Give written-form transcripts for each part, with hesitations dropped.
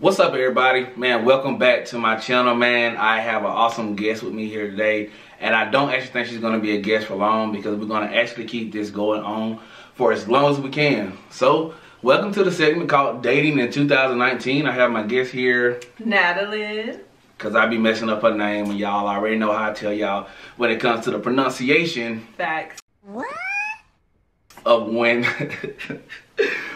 What's up, everybody? Man, welcome back to my channel, man. I have an awesome guest with me here today, and I don't actually think she's going to be a guest for long because we're going to actually keep this going on for as long as we can. So, welcome to the segment called Dating in 2019. I have my guest here, Natalie. Because I be messing up her name, and y'all already know how I tell y'all when it comes to the pronunciation. Facts. What? Of when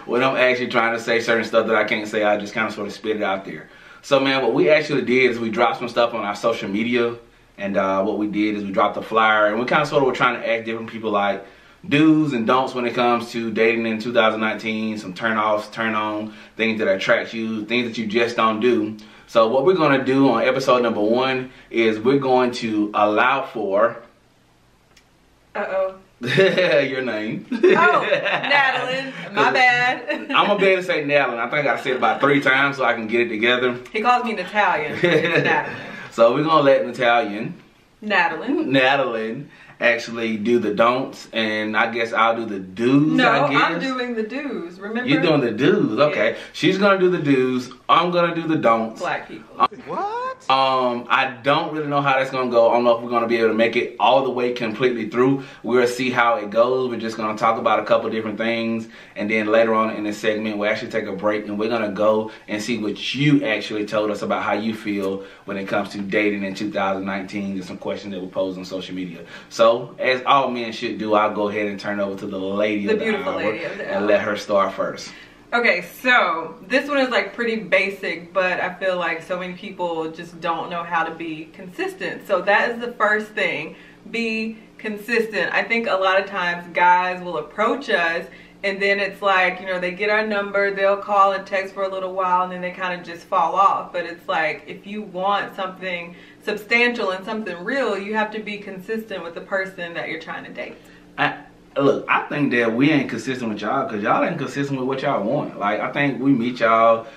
when I'm actually trying to say certain stuff that I can't say, I just kind of sort of spit it out there. So, man, what we actually did is we dropped some stuff on our social media, and what we did is we dropped a flyer, and we kind of sort of were trying to ask different people like do's and don'ts when it comes to dating in 2019, some turn-offs, turn-on, things that attract you, things that you just don't do. So what we're going to do on episode number 1 is we're going to allow for... Uh-oh. your name. Oh, Natalie. My bad. I'm gonna be able to say Natalie. I think I gotta say it about 3 times so I can get it together. He calls me Natalian. It's Natalie. So we're gonna let Natalie actually do the don'ts, and I guess I'll do the do's. No, I guess. I'm doing the do's. Remember? You're doing the do's. Okay. Yeah. She's gonna do the do's. I'm gonna do the don'ts. Black people. What? I don't really know how that's gonna go. I don't know if we're gonna be able to make it all the way completely through. We'll see how it goes. We're just gonna talk about a couple different things, and then later on in this segment we'll actually take a break and we're gonna go and see what you actually told us about how you feel when it comes to dating in 2019. There's some questions that were posed on social media. So as all men should do, I'll go ahead and turn over to the lady of the beautiful hour lady of the and hour. let her start first. Okay, so this one is like pretty basic, but I feel like so many people just don't know how to be consistent. So that is the first thing. Be consistent. I think a lot of times guys will approach us and then it's like, you know, they get our number, they'll call and text for a little while and then they kind of just fall off. But it's like, if you want something substantial and something real, you have to be consistent with the person that you're trying to date. Look, I think that we ain't consistent with y'all because y'all ain't consistent with what y'all want. Like, I think we meet y'all,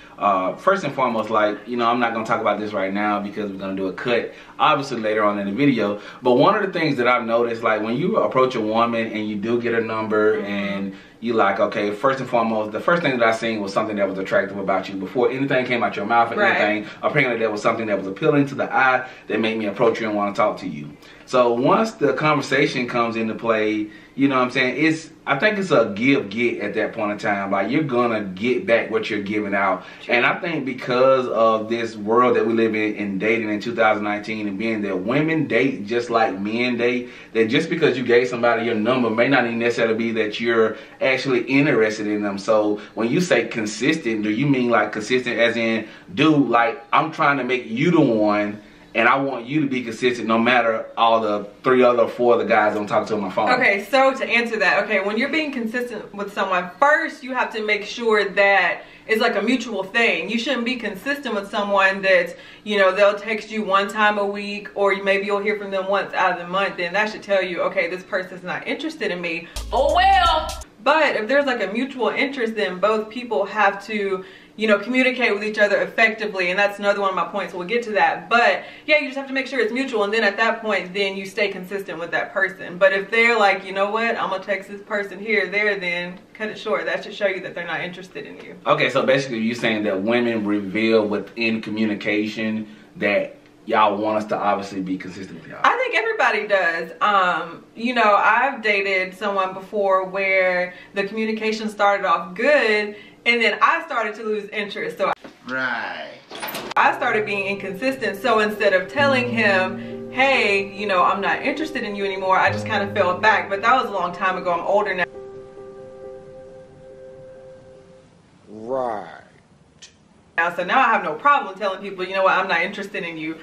first and foremost, like, you know, I'm not going to talk about this right now because we're going to do a cut, obviously, later on in the video. But one of the things that I've noticed, like, when you approach a woman and you do get a number and you like, okay, first and foremost, the first thing that I seen was something that was attractive about you before anything came out your mouth or anything. Apparently, there was something that was appealing to the eye that made me approach you and want to talk to you. So once the conversation comes into play, you know what I'm saying, I think it's a give-get at that point in time. Like, you're gonna get back what you're giving out. True. And I think because of this world that we live in dating in 2019 and being that women date just like men date, that just because you gave somebody your number may not even necessarily be that you're actually interested in them. So when you say consistent, do you mean like consistent as in, dude, like, I'm trying to make you the one and I want you to be consistent no matter all the 3 other 4 other guys I'm talking to on my phone? Okay, so to answer that, okay, when you're being consistent with someone, first you have to make sure that it's like a mutual thing. You shouldn't be consistent with someone that's, you know, they'll text you 1 time a week or maybe you'll hear from them once out of the month. Then that should tell you, okay, this person's not interested in me. Oh well. But if there's like a mutual interest, then both people have to, you know, communicate with each other effectively, and that's another one of my points. We'll get to that. But yeah, you just have to make sure it's mutual, and then at that point, then you stay consistent with that person. But if they're like, you know what, I'm gonna text this person here, there, then cut it short. That should show you that they're not interested in you. Okay, so basically you're saying that women reveal within communication that y'all want us to obviously be consistent with y'all. I think everybody does. You know, I've dated someone before where the communication started off good, and then I started to lose interest. So Right. I started being inconsistent. So instead of telling him, hey, you know, I'm not interested in you anymore, I just kind of fell back. But that was a long time ago. I'm older now. Right. So now I have no problem telling people, you know what, I'm not interested in you.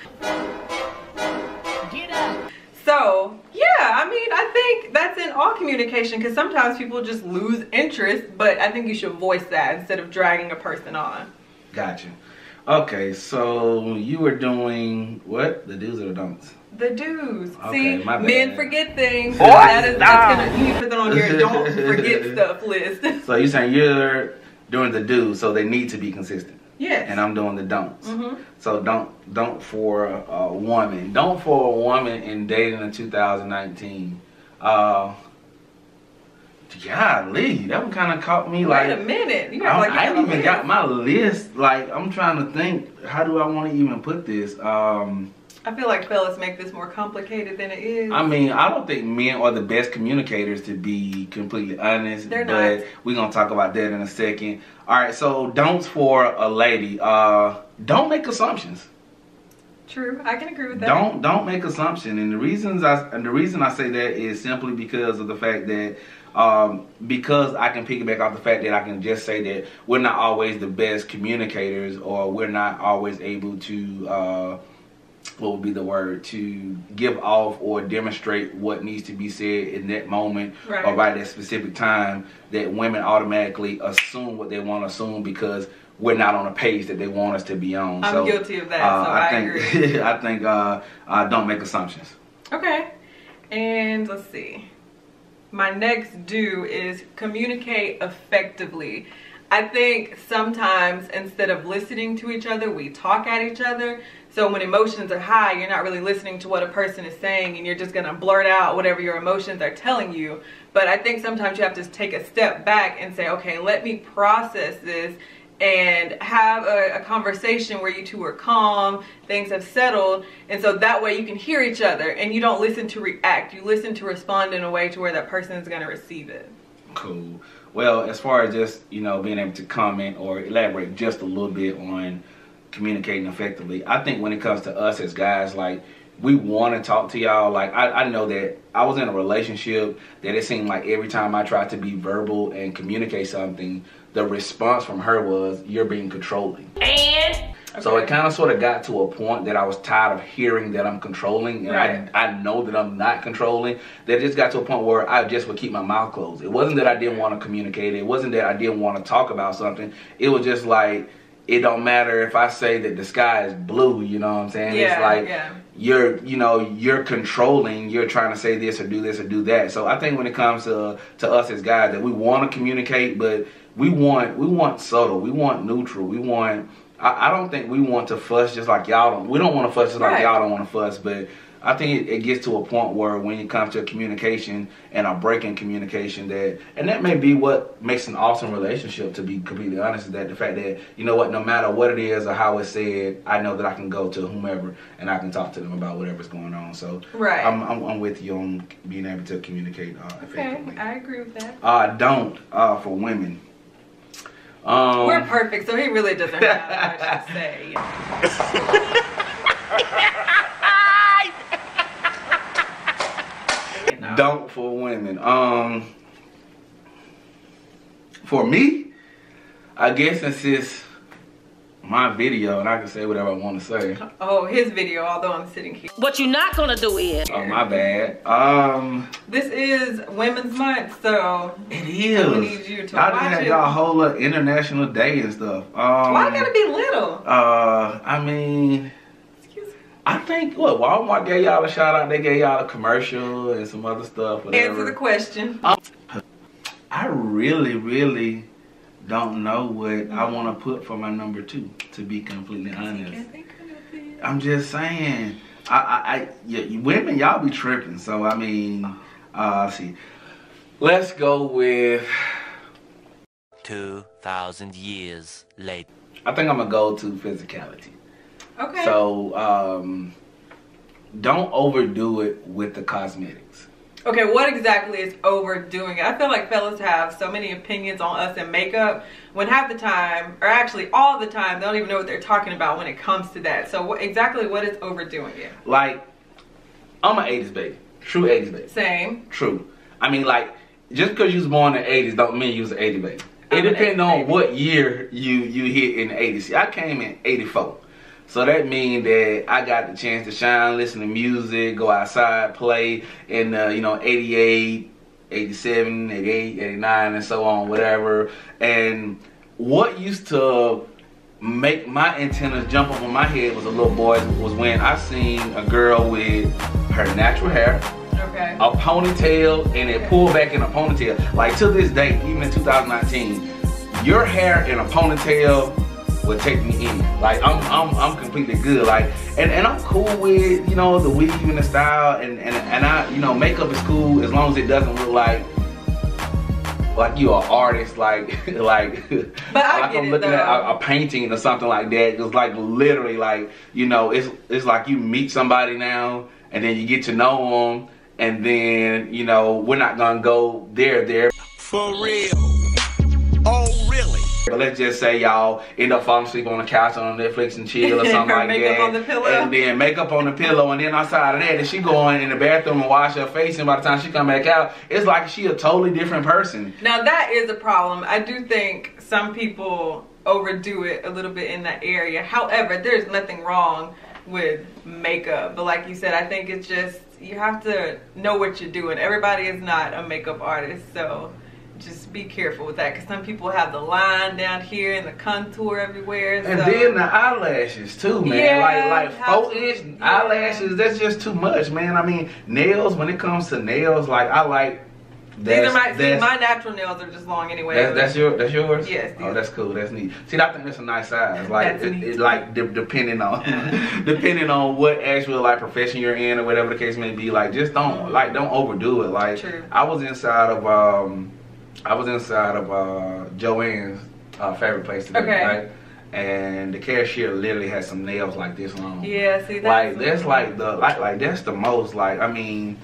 Get up. So yeah, I mean, I think that's in all communication, because sometimes people just lose interest, but I think you should voice that instead of dragging a person on. Gotcha. Okay, so you were doing what? The do's or the don'ts? The do's. Okay, see, my bad. men forget things. That's gonna, you need to put that on your don't forget stuff list. So you're saying you're doing the do's, so they need to be consistent. Yes. And I'm doing the don'ts. So don't for a woman. Don't for a woman in dating in 2019. Golly, that one kind of caught me. Wait like a minute. You I, like I ain't even got my list. Like, I'm trying to think, how do I want to even put this? I feel like fellas make this more complicated than it is. I mean, I don't think men are the best communicators, to be completely honest. They're but not. We're going to talk about that in a second. All right, so don'ts for a lady. Don't make assumptions. True, I can agree with that. Don't make assumptions. And the reason I say that is simply because of the fact that because I can piggyback off the fact that I can just say that we're not always the best communicators, or we're not always able to what would be the word, to give off or demonstrate what needs to be said in that moment, right, or right at that specific time, that women automatically assume what they want to assume because we're not on a page that they want us to be on. I'm guilty of that, so I agree. I think don't make assumptions. Okay, and let's see. My next do is communicate effectively. I think sometimes instead of listening to each other, we talk at each other. So when emotions are high, you're not really listening to what a person is saying, and you're just gonna blurt out whatever your emotions are telling you. But I think sometimes you have to take a step back and say, okay, let me process this and have a conversation where you two are calm, things have settled, and so that way you can hear each other and you don't listen to react, you listen to respond in a way to where that person is going to receive it. Cool. Well, as far as just, you know, being able to comment or elaborate just a little bit on communicating effectively, I think when it comes to us as guys, like, we want to talk to y'all. Like, I know that I was in a relationship that it seemed like every time I tried to be verbal and communicate something, the response from her was, you're being controlling. And so it kind of sort of got to a point that I was tired of hearing that I'm controlling, and right, I know that I'm not controlling. That it just got to a point where I just would keep my mouth closed. It wasn't that I didn't want to communicate. It wasn't that I didn't want to talk about something. It was just like, it don't matter if I say that the sky is blue, you know what I'm saying? Yeah, it's like, yeah, you're controlling, you're trying to say this or do that. So I think when it comes to us as guys, that we want to communicate, but we want subtle, we want neutral, we want, I don't think we want to fuss just like y'all don't. We don't want to fuss just like y'all don't want to fuss, but I think it gets to a point where when it comes to communication and a break in communication, that may be what makes an awesome relationship, to be completely honest, is that the fact that, you know what, no matter what it is or how it's said, I know that I can go to whomever and I can talk to them about whatever's going on. So right, I'm with you on being able to communicate effectively. Okay, I agree with that. Don't for women. We're perfect, so he really doesn't have much to say. Don't for women. For me, I guess since it's my video and I can say whatever I want to say. Oh, his video, although I'm sitting here. What you're not gonna do is. Oh, my bad. This is Women's Month, so it is. we need you to y'all watch just had it. y'all whole International Day and stuff. Why gotta be little? I mean, I think Walmart gave y'all a shout out. They gave y'all a commercial and some other stuff. Whatever. Answer the question. I really don't know what I want to put for my number 2. To be completely honest, I'm just saying. Women, y'all be tripping. So I mean, let's see. Let's go with 2,000 years later. I think I'm gonna go to physicality. Okay. So don't overdo it with the cosmetics. Okay, what exactly is overdoing it? I feel like fellas have so many opinions on us and makeup when half the time, or actually all the time, they don't even know what they're talking about when it comes to that. So exactly what is overdoing it? Like, I'm an 80s baby. True 80s baby. Same. True. I mean, like, just because you was born in the 80s don't mean you was an 80s baby. It I'm an depends 80s on baby. what year you hit in the 80s. See, I came in 84. So that means that I got the chance to shine, listen to music, go outside, play in 88, 87, 88, 89, and so on, whatever. And what used to make my antennas jump up on my head was a little boy was when I seen a girl with her natural hair, Okay. a ponytail, and it pulled back in a ponytail. Like, to this day, even in 2019, your hair in a ponytail would take me in. Like, I'm completely good. Like, and I'm cool with, you know, the weave and the style, and I, you know, makeup is cool as long as it doesn't look like like you an artist, like like But I like get I'm it, looking though. at a painting or something like that. It's like literally like, you know, it's like you meet somebody now and then you get to know them, and then, you know, we're not gonna go there. For real. Oh, really? But let's just say y'all end up falling asleep on the couch on Netflix and chill or something like Makeup that. on the pillow. And then makeup on the pillow, and then outside of that, then she go in the bathroom and wash her face, and by the time she come back out, it's like she a totally different person. Now that is a problem. I do think some people overdo it a little bit in that area. However, there's nothing wrong with makeup. But like you said, I think it's just, you have to know what you're doing. Everybody is not a makeup artist, so just be careful with that, because some people have the line down here and the contour everywhere. And so. then the eyelashes too, man. Yeah, like 4-inch yeah. eyelashes, that's just too much, man. I mean, nails, when it comes to nails, like I like My natural nails are just long anyway. That's yours? Yes. Oh, that's cool. That's neat. See, I think that's a nice size. Like That's neat. it's like depending on depending on what actual like profession you're in or whatever the case may be. Like just don't overdo it. Like True. I was inside of Joanne's favorite place today, Okay. right? And the cashier literally had some nails like this long. Yeah, see, Like that's like the like that's the most, like, I mean.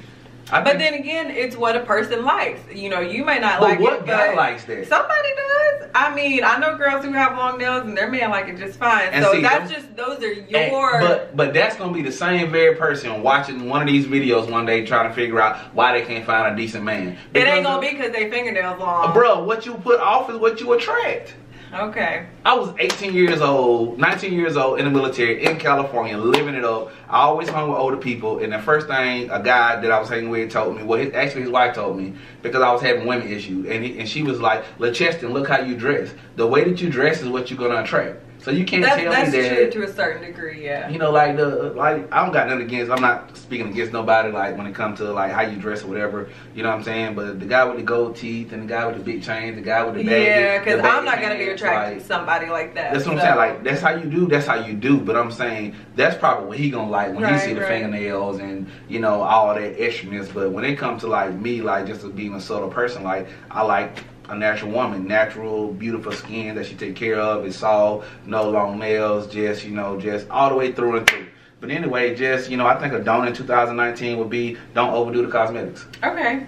But then again, it's what a person likes. You know, you may not But like what it, guy but likes that? somebody does. I mean, I know girls who have long nails and their man like it just fine. And So see, that's just, those are your. But that's gonna be the same very person watching one of these videos one day trying to figure out why they can't find a decent man. It ain't gonna be because they fingernails long. Bro, what you put off is what you attract. Okay. I was 18 years old, 19 years old in the military in California, living it up. I always hung with older people, and the first thing a guy that I was hanging with told me, well, his wife told me, because I was having women issues, and she was like, LeCheston, look how you dress. The way that you dress is what you're gonna attract. So you can't tell me That's that. true to a certain degree, yeah. You know, like I don't got nothing against. I'm not speaking against nobody. Like when it comes to like how you dress or whatever. You know what I'm saying? But the guy with the gold teeth and the guy with the big chains, the guy with the baggy, Yeah, because the baggy I'm not gonna be pants, attracted like, to somebody like that. that's what I'm so. saying. Like that's how you do. That's how you do. But I'm saying that's probably what he gonna like when he Right, see the right. fingernails and, you know, all that extraness. But when it comes to like me, like just as being a subtle person, like I like a natural woman, natural, beautiful skin that she take care of. It's all no long nails, just, you know, just all the way through and through. But anyway, just, you know, I think a don't in 2019 would be don't overdo the cosmetics. Okay.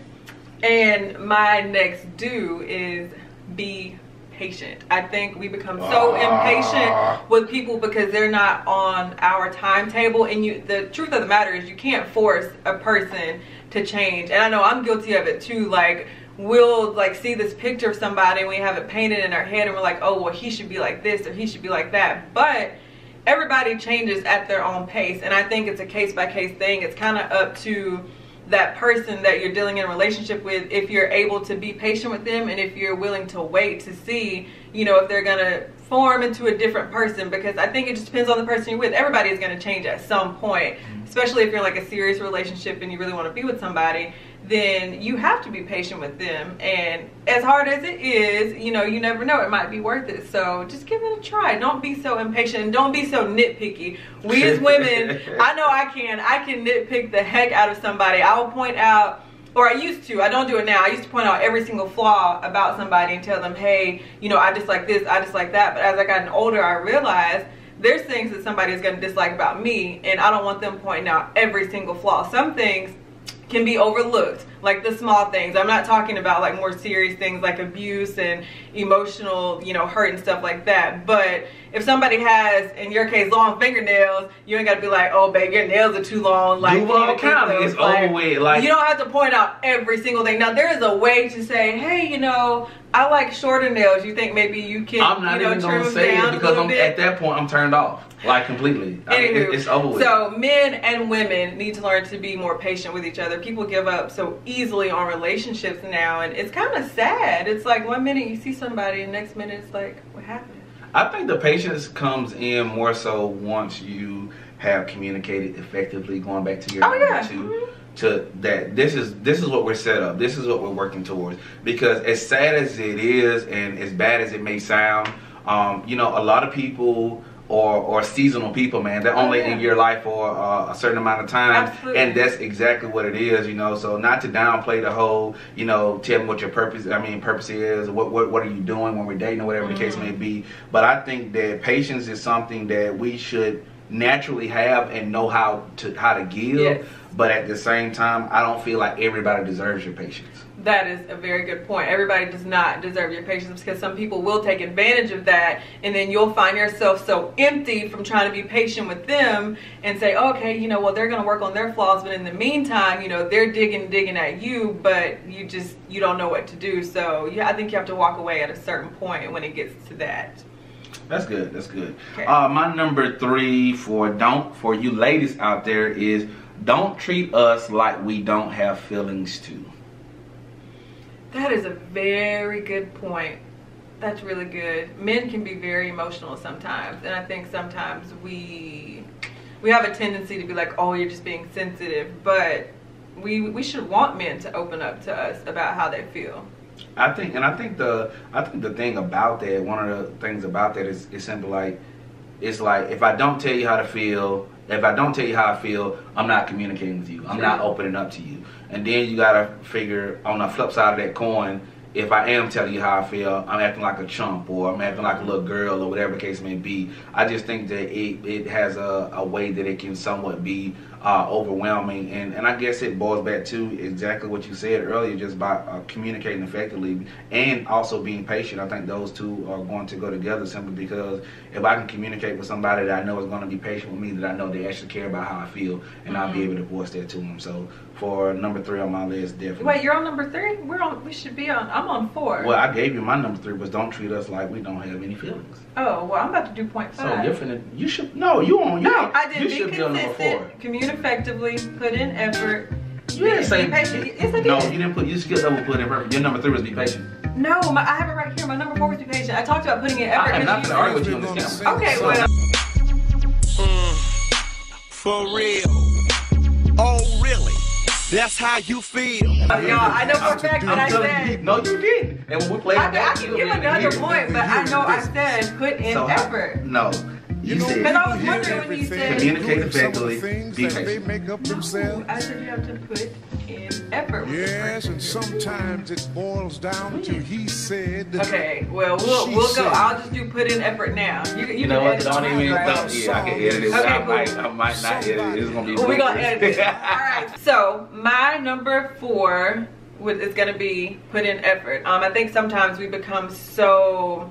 And my next do is be patient. I think we become so impatient with people because they're not on our timetable. And the truth of the matter is you can't force a person to change. And I know I'm guilty of it too. Like, we'll like see this picture of somebody and we have it painted in our head and we're like, oh, well, he should be like this or he should be like that. But everybody changes at their own pace. And I think it's a case-by-case thing. It's kind of up to that person that you're dealing in a relationship with, if you're able to be patient with them and if you're willing to wait to see, you know, if they're gonna form into a different person. Because I think it just depends on the person you're with. Everybody is gonna change at some point, especially if you're in like a serious relationship and you really want to be with somebody. Then you have to be patient with them. And as hard as it is, you know, you never know, it might be worth it. So just give it a try. Don't be so impatient and don't be so nitpicky. We as women, I know I can nitpick the heck out of somebody. I'll point out, or I used to, I don't do it now. I used to point out every single flaw about somebody and tell them, hey, you know, I dislike this, I dislike that. But as I got older, I realized there's things that somebody is going to dislike about me, and I don't want them pointing out every single flaw. Some things can be overlooked, like the small things. I'm not talking about like more serious things like abuse and emotional, you know, hurt and stuff like that. But if somebody has, in your case, long fingernails, you ain't got to be like, oh, babe, your nails are too long. Like, Duval County is over with. Like, you don't have to point out every single thing. Now, there is a way to say, hey, you know, I like shorter nails. You think maybe you can, I'm not you know, even trim gonna them say down it because a little bit. at that point I'm turned off, like completely. I mean, Anywho, it's over with. so men and women need to learn to be more patient with each other. People give up so easily on relationships now, and it's kind of sad. It's like one minute you see somebody and next minute it's like, what happened? I think the patience comes in more so once you have communicated effectively, going back to your number two, to that this is what we're set up. This is what we're working towards. Because as sad as it is and as bad as it may sound, you know, a lot of people or seasonal people, man. They're only in your life for a certain amount of time. Absolutely. And that's exactly what it is, you know. So not to downplay the whole, you know, tell me what your purpose is, what are you doing when we're dating or whatever the case may be. But I think that patience is something that we should naturally have and know how to give. Yes. But at the same time, I don't feel like everybody deserves your patience. That is a very good point. Everybody does not deserve your patience, because some people will take advantage of that, and then you'll find yourself so empty from trying to be patient with them and say, okay, you know, well, they're going to work on their flaws, but in the meantime, you know, they're digging at you, but you don't know what to do. So yeah, I think you have to walk away at a certain point when it gets to that. That's good. That's good. Okay. My number 3 for you ladies out there is, don't treat us like we don't have feelings too. That is a very good point. That's really good. Men can be very emotional sometimes, and I think sometimes we have a tendency to be like, oh, you're just being sensitive, but we should want men to open up to us about how they feel. I think the thing about that, one of the things about that is simply like, it's like, if I don't tell you how to feel, if I don't tell you how I feel, I'm not communicating with you. I'm not opening up to you. And then you gotta figure, on the flip side of that coin, if I am telling you how I feel, I'm acting like a chump, or I'm acting like a little girl, or whatever the case may be. I just think that it has a way that it can somewhat be overwhelming, and I guess it boils back to exactly what you said earlier, just by communicating effectively and also being patient. I think those two are going to go together, simply because if I can communicate with somebody that I know is going to be patient with me, that I know they actually care about how I feel, and I'll be able to voice that to them. So for number 3 on my list, definitely. Wait, you're on number 3? We should be on. I'm on 4. Well, I gave you my number 3 was, don't treat us like we don't have any feelings. Oh, well, I'm about to do point 5. So you're finna, you should, no, you on, No, I did. You Be should be on number 4. consistent, communicate effectively, put in effort. You didn't say, be patient. Yes, I did. no, you didn't put, you skipped over put in effort. Your number 3 was be patient. No, I have it right here. My number 4 was be patient. I talked about putting in effort. I am not gonna argue with you on this camera. Okay, So- well. For real. Oh, really? That's how you feel. Y'all, I know for a fact that I telling said. you, no, you didn't. And when we played I can give another point, but I know I said put in effort. No, you Because said I was wondering when you said. communicate effectively, be They patient. make up themselves. I said you have to put in effort. with the Yes, person. and sometimes it boils down to he said. Okay, well we'll She go. said. I'll just do put in effort now. You know what? Don't even. right? Yeah, I can edit it. Okay, I might not edit it. It's gonna be. Well, we're gonna edit it. Alright. So my number 4 is gonna be put in effort. I think sometimes we become so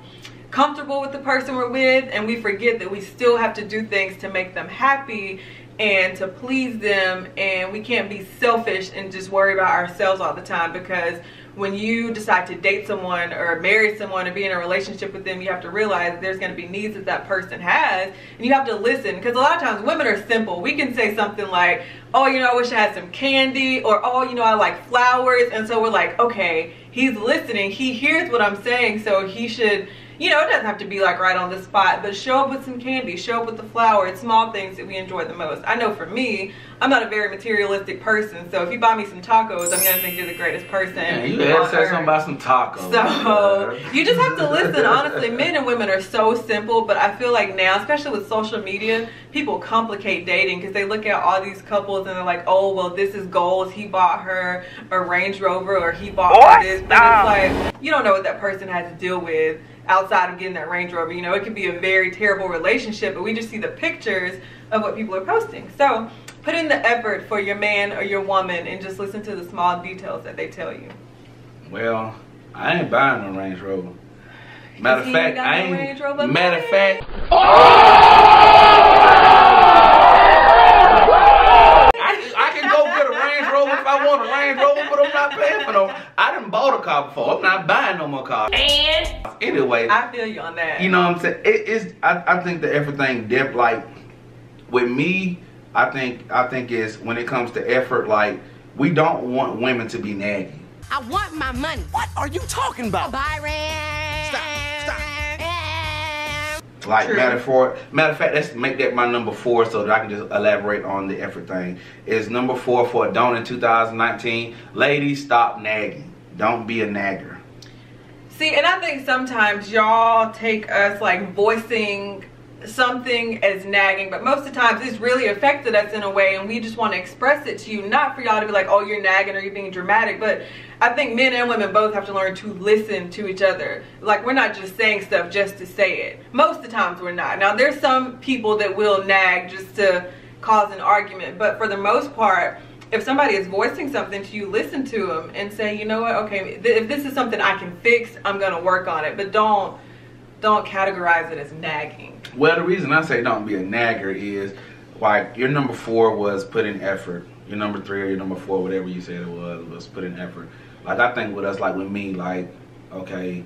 comfortable with the person we're with, and we forget that we still have to do things to make them happy and to please them, and we can't be selfish and just worry about ourselves all the time, because when you decide to date someone or marry someone or be in a relationship with them, you have to realize there's going to be needs that person has, and you have to listen, because a lot of times women are simple. We can say something like, oh, you know, I wish I had some candy, or oh, you know, I like flowers, and so we're like, okay, he's listening, he hears what I'm saying, so he should, you know, it doesn't have to be like right on the spot, but show up with some candy, show up with the flowers, small things that we enjoy the most. I know for me, I'm not a very materialistic person, so if you buy me some tacos, I'm gonna think you're the greatest person. Man, you had to say something about some tacos. So you just have to listen. Honestly, men and women are so simple, but I feel like now, especially with social media, people complicate dating because they look at all these couples and they're like, oh, well, this is goals. He bought her a Range Rover, or he bought her this. But it's like, you don't know what that person had to deal with outside of getting that Range Rover. You know, it could be a very terrible relationship, but we just see the pictures of what people are posting. So put in the effort for your man or your woman and just listen to the small details that they tell you. Well, I ain't buying no Range Rover. Matter of fact, got I no Range ain't. Rover Matter of money? fact, I can go get a Range Rover if I want a Range Rover, but I'm not paying for no. I done bought a car before. I'm not buying no more cars. And Anyway, I feel you on that. you know what I'm saying? It is. I think that everything depth, like with me, I think is when it comes to effort, like we don't want women to be nagging. I want my money. What are you talking about? Byron. Stop. Like True. matter of fact, let's make that my number 4 so that I can just elaborate on the effort thing. Is number 4 for Don't in 2019. Ladies, stop nagging. Don't be a nagger. See, and I think sometimes y'all take us like voicing something as nagging, but most of the times it's really affected us in a way, and we just want to express it to you, not for y'all to be like, oh, you're nagging or you're being dramatic. But I think men and women both have to learn to listen to each other. Like, we're not just saying stuff just to say it. Most of the times we're not. Now, there's some people that will nag just to cause an argument, but for the most part, if somebody is voicing something to you, listen to them and say, you know what, okay, if this is something I can fix, I'm gonna work on it. But don't categorize it as nagging. Well, the reason I say don't be a nagger is, like, your number 4 was put in effort. Your number 3 or your number 4, whatever you said it was put in effort. Like, I think with us, like with me, like, okay,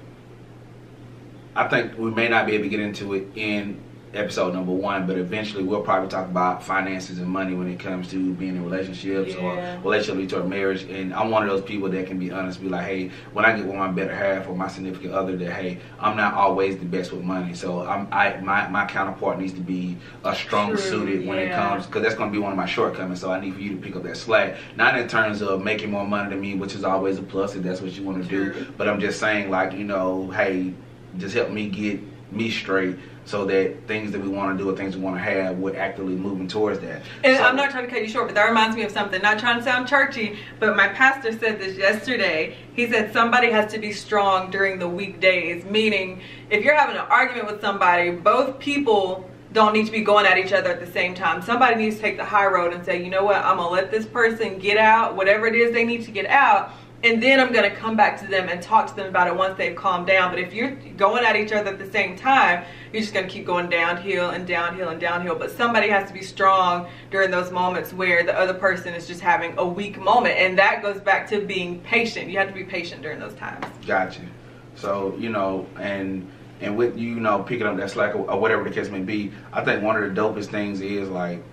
I think we may not be able to get into it in episode number 1, but eventually we'll probably talk about finances and money when it comes to being in relationships or relationship to a marriage. And I'm one of those people that can be honest, be like, hey, when I get with my better half or my significant other, that hey, I'm not always the best with money, so my counterpart needs to be a strong suited when it comes, because that's going to be one of my shortcomings. So I need for you to pick up that slack, not in terms of making more money than me, which is always a plus if that's what you want to do, but I'm just saying, like, you know, hey, just help me get me straight, so that things that we want to do or things we want to have, we're actively moving towards that. And so, I'm not trying to cut you short, but that reminds me of something. Not trying to sound churchy, but my pastor said this yesterday. He said somebody has to be strong during the weekdays, meaning if you're having an argument with somebody, both people don't need to be going at each other at the same time. Somebody needs to take the high road and say, you know what, I'm going to let this person get out, whatever it is they need to get out, and then I'm going to come back to them and talk to them about it once they've calmed down. But if you're going at each other at the same time, you're just going to keep going downhill and downhill and downhill. But somebody has to be strong during those moments where the other person is just having a weak moment. And that goes back to being patient. You have to be patient during those times. Gotcha. So, you know, and with, you know, picking up that slack or whatever the case may be, I think one of the dopest things is, like,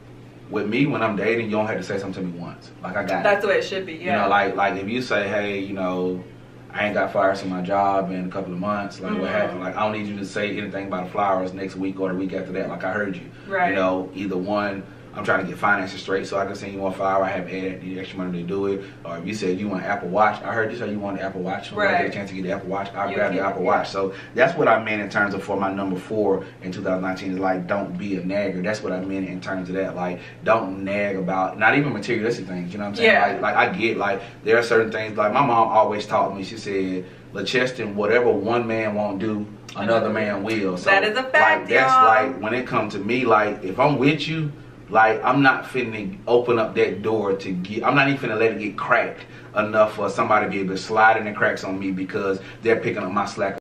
with me, when I'm dating, you don't have to say something to me once. Like, I got it. That's the way it should be, yeah. You know, like if you say, hey, you know, I ain't got fired from my job in a couple of months, like, what happened? Like, I don't need you to say anything about the flowers next week or the week after that. Like, I heard you. Right. You know, either one, I'm trying to get finances straight so I can send you one flower. I have added the extra money to do it. Or if you said you want an Apple Watch, I heard you say you want an Apple Watch. So I get a chance to get the Apple Watch, I'll grab the Apple Watch. So that's what I meant in terms of for my number 4 in 2019 is, like, don't be a nagger. That's what I meant in terms of that. Like, don't nag about, not even materialistic things, you know what I'm saying? Yeah. Like I get, like, there are certain things, like my mom always taught me, she said, LaCheston, whatever one man won't do, another man will. So, that is a fact, like, that's like, when it comes to me, like, if I'm with you, like, I'm not finna open up that door to get, I'm not even finna let it get cracked enough for somebody to be able to slide in the cracks on me because they're picking up my slack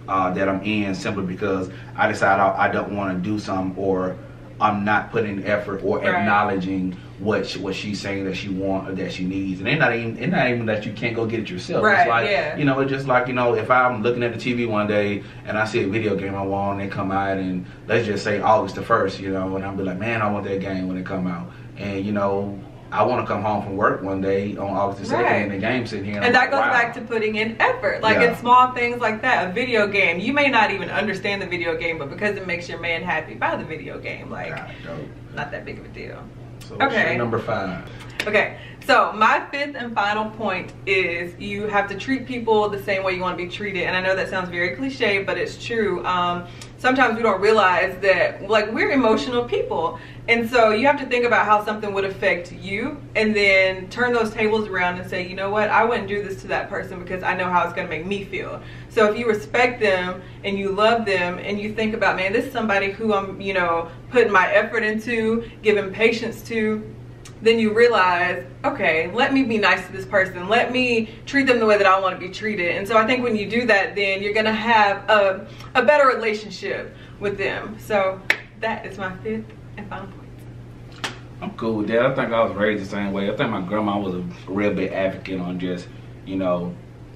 that I'm in, simply because I decide I don't want to do something, or I'm not putting effort or acknowledging what she's saying that she wants or that she needs. And it's not even that you can't go get it yourself. Right, it's like, you know, it's just like, you know, if I'm looking at the TV one day and I see a video game I want and it come out, and let's just say August the 1st, you know, and I'll be like, man, I want that game when it come out. And, you know, I want to come home from work one day on August the 2nd and the game sitting here. And that goes back to putting in effort. Like, it's small things like that. A video game, you may not even understand the video game, but because it makes your man happy, buy the video game. Like, not that big of a deal. So okay. Number 5. Okay, so my 5th and final point is you have to treat people the same way you want to be treated. And I know that sounds very cliche, but it's true. Sometimes we don't realize that, like, we're emotional people. And so you have to think about how something would affect you and then turn those tables around and say, you know what, I wouldn't do this to that person because I know how it's going to make me feel. So if you respect them and you love them and you think about, man, this is somebody who I'm, you know, putting my effort into, giving patience to, then you realize, okay, let me be nice to this person. Let me treat them the way that I want to be treated. And so I think when you do that, then you're going to have a better relationship with them. So that is my 5th and final point. I'm cool with that. I think I was raised the same way. I think my grandma was a real big advocate on just, you know,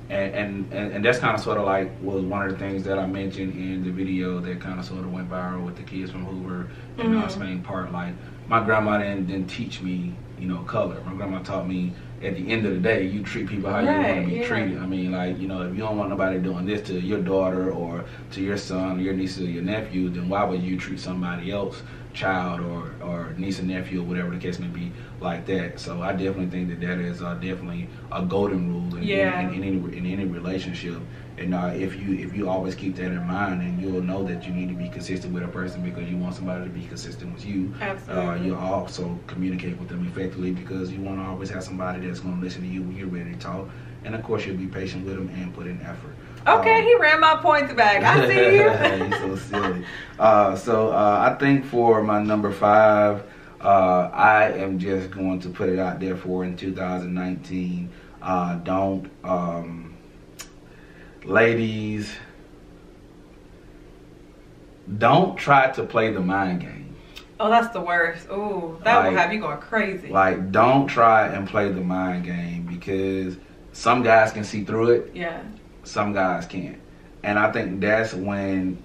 and that's kind of sort of like was one of the things that I mentioned in the video that kind of sort of went viral with the kids from Hoover and Spain Park. Like, my grandma didn't teach me, you know, color. My grandma taught me, at the end of the day, you treat people how you want to be treated. I mean, like, you know, if you don't want nobody doing this to your daughter or to your son or your niece or your nephew, then why would you treat somebody else, child or niece and nephew or whatever the case may be, like that? So I definitely think that is definitely a golden rule in any relationship. And if you always keep that in mind, then you'll know that you need to be consistent with a person because you want somebody to be consistent with you. Absolutely. You'll also communicate with them effectively because you want to always have somebody that's going to listen to you when you're ready to talk. And of course, you'll be patient with them and put in effort. Okay, he ran my points back. I see you. He's so silly. I think for my number 5, I am just going to put it out there for in 2019. Ladies, don't try to play the mind game. Oh, that's the worst. Ooh, that will have you going crazy. Like, don't try and play the mind game because some guys can see through it. Yeah. Some guys can't. And I think that's when,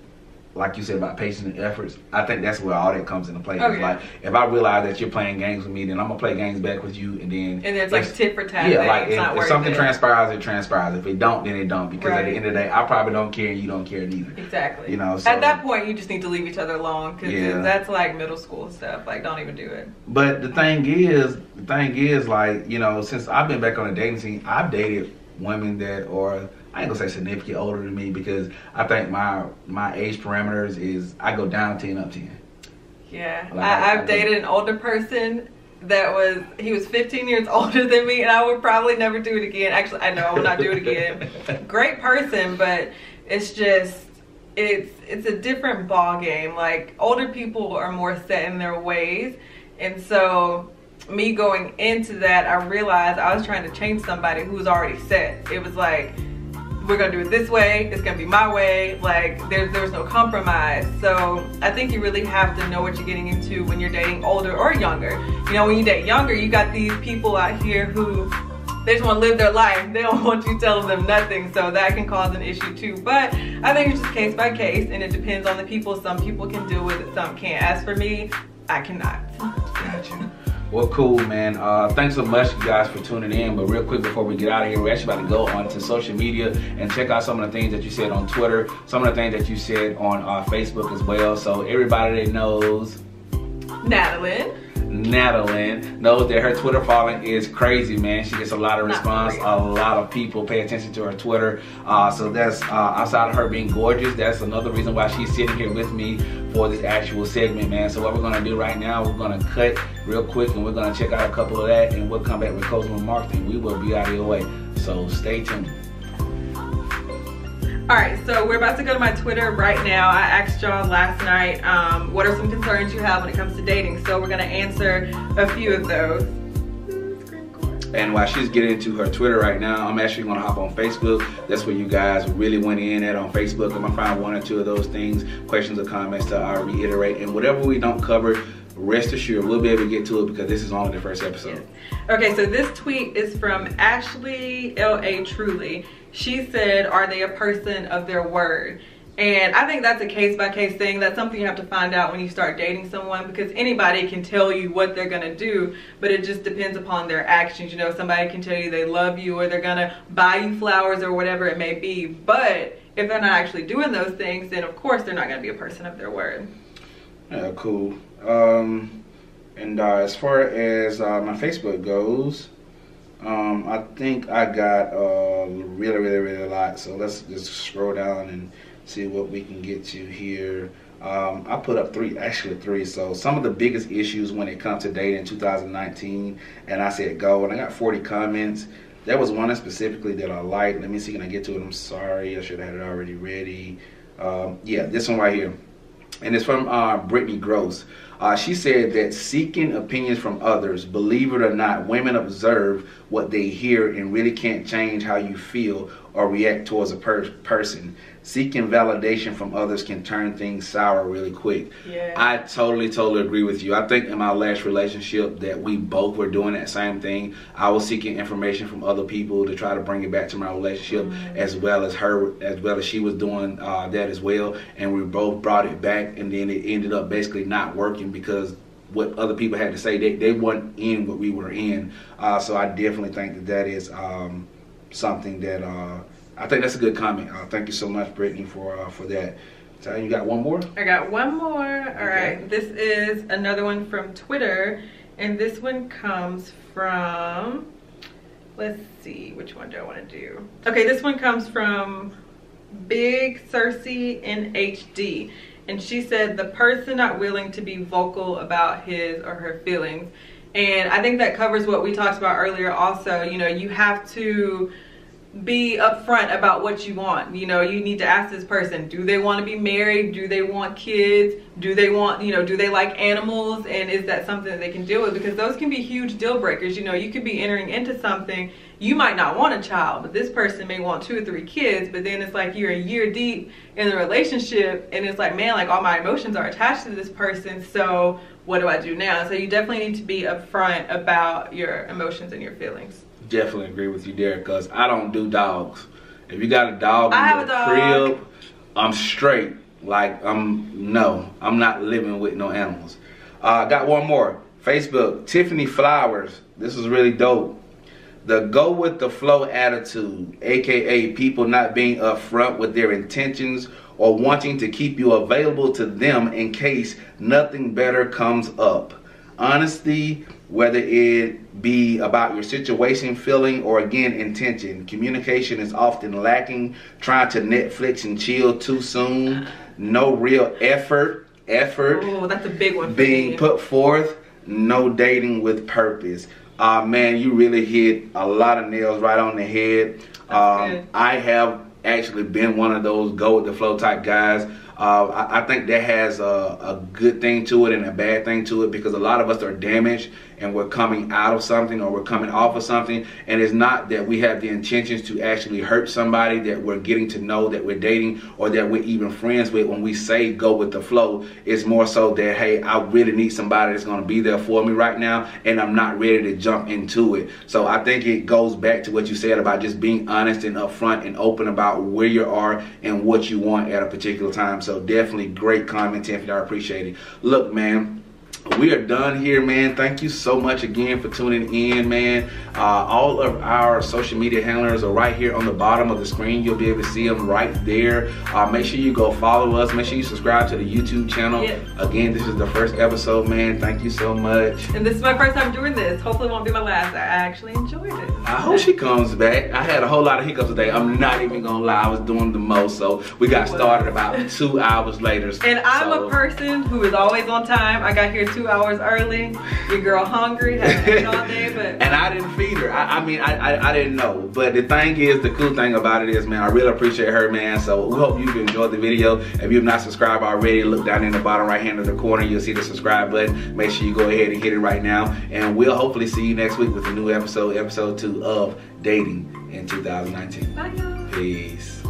like you said about patience and efforts, I think that's where all that comes into play. Okay. Like, if I realize that you're playing games with me, then I'm going to play games back with you. And then it's like tit for tat. Yeah, like if something transpires, it transpires. If it don't, then it don't. Because at the end of the day, I probably don't care and you don't care neither. Exactly. You know, so, at that point, you just need to leave each other alone because that's like middle school stuff. Like, don't even do it. But the thing is, like, you know, since I've been back on the dating scene, I've dated women that are, I ain't gonna say significantly older than me because I think my age parameters is I go down 10 up 10. Yeah, Like, I've dated an older person he was 15 years older than me, and I would probably never do it again. Actually, I know I will not do it again. Great person, but it's just it's a different ball game. Like, older people are more set in their ways, and so me going into that, I realized I was trying to change somebody who was already set. It was like, we're gonna do it this way, it's gonna be my way. Like, there was no compromise. So I think you really have to know what you're getting into when you're dating older or younger. You know, when you date younger, you got these people out here who they just want to live their life. They don't want you telling them nothing, so that can cause an issue too. But I think it's just case by case, and it depends on the people. Some people can deal with it, some can't. As for me, I cannot. Gotcha. Well, cool, man. Thanks so much, you guys, for tuning in. But real quick, before we get out of here, we're actually about to go onto social media and check out some of the things that you said on Twitter, some of the things that you said on Facebook as well. So everybody that knows Natalie knows that her Twitter following is crazy, man. She gets a lot of response. A lot of people pay attention to her Twitter. So that's outside of her being gorgeous, that's another reason why she's sitting here with me for this actual segment, man. So what we're gonna do right now, we're gonna cut real quick and we're gonna check out a couple of that, and we'll come back with closing remarks and we will be out of your way. So stay tuned. Alright, so we're about to go to my Twitter right now. I asked y'all last night, what are some concerns you have when it comes to dating? So we're gonna answer a few of those. And while she's getting into her Twitter right now, I'm actually gonna hop on Facebook. That's where you guys really went in at on Facebook. I'm gonna find one or two of those things, questions or comments to reiterate. And whatever we don't cover, rest assured we'll be able to get to it because this is only the first episode. Okay, so this tweet is from Ashley L.A. Truly. She said, are they a person of their word? And I think that's a case-by-case thing. That's something you have to find out when you start dating someone, because anybody can tell you what they're gonna do, but it just depends upon their actions. You know, somebody can tell you they love you or they're gonna buy you flowers or whatever it may be, but if they're not actually doing those things, then of course they're not gonna be a person of their word. Yeah, cool. And as far as my Facebook goes, I think I got really a lot. So let's just scroll down and see what we can get to here. I put up three. So some of the biggest issues when it comes to dating in 2019, and I said go, and I got 40 comments. There was one specifically that I liked. Let me see, can I get to it? I'm sorry, I should have had it already ready. Yeah, this one right here. And it's from Brittany Gross. She said that seeking opinions from others, believe it or not, women observe what they hear and really can't change how you feel or react towards a person. Seeking validation from others can turn things sour really quick. Yeah. I totally agree with you. I think in my last relationship that we both were doing that same thing. I was seeking information from other people to try to bring it back to my relationship, as well as she was doing that as well. And we both brought it back, and then it ended up basically not working because what other people had to say, they weren't in what we were in. So I definitely think that is something that I think that's a good comment. Thank you so much, Brittany, for that. So you got one more? I got one more. All right. This is another one from Twitter, and this one comes from, let's see, which one do I want to do? Okay, this one comes from Big Cersei in HD. And she said, the person not willing to be vocal about his or her feelings. And I think that covers what we talked about earlier also. You know, you have to be upfront about what you want. You know, you need to ask this person, do they want to be married? Do they want kids? Do they want, you know, do they like animals? And is that something that they can deal with? Because those can be huge deal breakers. You know, you could be entering into something, you might not want a child, but this person may want 2 or 3 kids, but then it's like you're a year deep in the relationship and it's like, man, like all my emotions are attached to this person, so what do I do now? So you definitely need to be upfront about your emotions and your feelings. Definitely agree with you there, because I don't do dogs. If you got a dog I in have your a dog. crib, I'm straight. Like, I'm not living with no animals. Got one more. Facebook, Tiffany Flowers. This is really dope. The go with the flow attitude, aka people not being upfront with their intentions or wanting to keep you available to them in case nothing better comes up. Honesty, whether it be about your situation, feeling, or again, intention. Communication is often lacking. Trying to Netflix and chill too soon. No real effort. Oh, that's a big one for being me. put forth. No dating with purpose. Man, you really hit a lot of nails right on the head. Good. I have actually been one of those go with the flow type guys. I think that has a good thing to it and a bad thing to it, because a lot of us are damaged and we're coming out of something or we're coming off of something, and it's not that we have the intentions to actually hurt somebody that we're getting to know, that we're dating, or that we're even friends with. When we say go with the flow, it's more so that, hey, I really need somebody that's going to be there for me right now, and I'm not ready to jump into it. So I think it goes back to what you said about just being honest and upfront and open about where you are and what you want at a particular time. So definitely great comment, Tiffany. I appreciate it. Look, man, we are done here, man. Thank you so much again for tuning in, man. All of our social media handlers are right here on the bottom of the screen. You'll be able to see them right there. Make sure you go follow us. Make sure you subscribe to the YouTube channel. Yes. Again, this is the first episode, man. Thank you so much. And this is my first time doing this. Hopefully it won't be my last. I actually enjoyed it. I hope she comes back. I had a whole lot of hiccups today. I'm not even gonna lie. I was doing the most. So we got started about 2 hours later. And I'm So- a person who is always on time. I got here 2 hours early. Your girl hungry, hadn't ate all day, but And I didn't feed her. I mean, I didn't know. But the thing is, the cool thing about it is, man, I really appreciate her, man. So we hope you've enjoyed the video. If you've not subscribed already, look down in the bottom right hand of the corner. You'll see the subscribe button. Make sure you go ahead and hit it right now. And we'll hopefully see you next week with a new episode, episode 2 of Dating in 2019. bye y'all. Peace.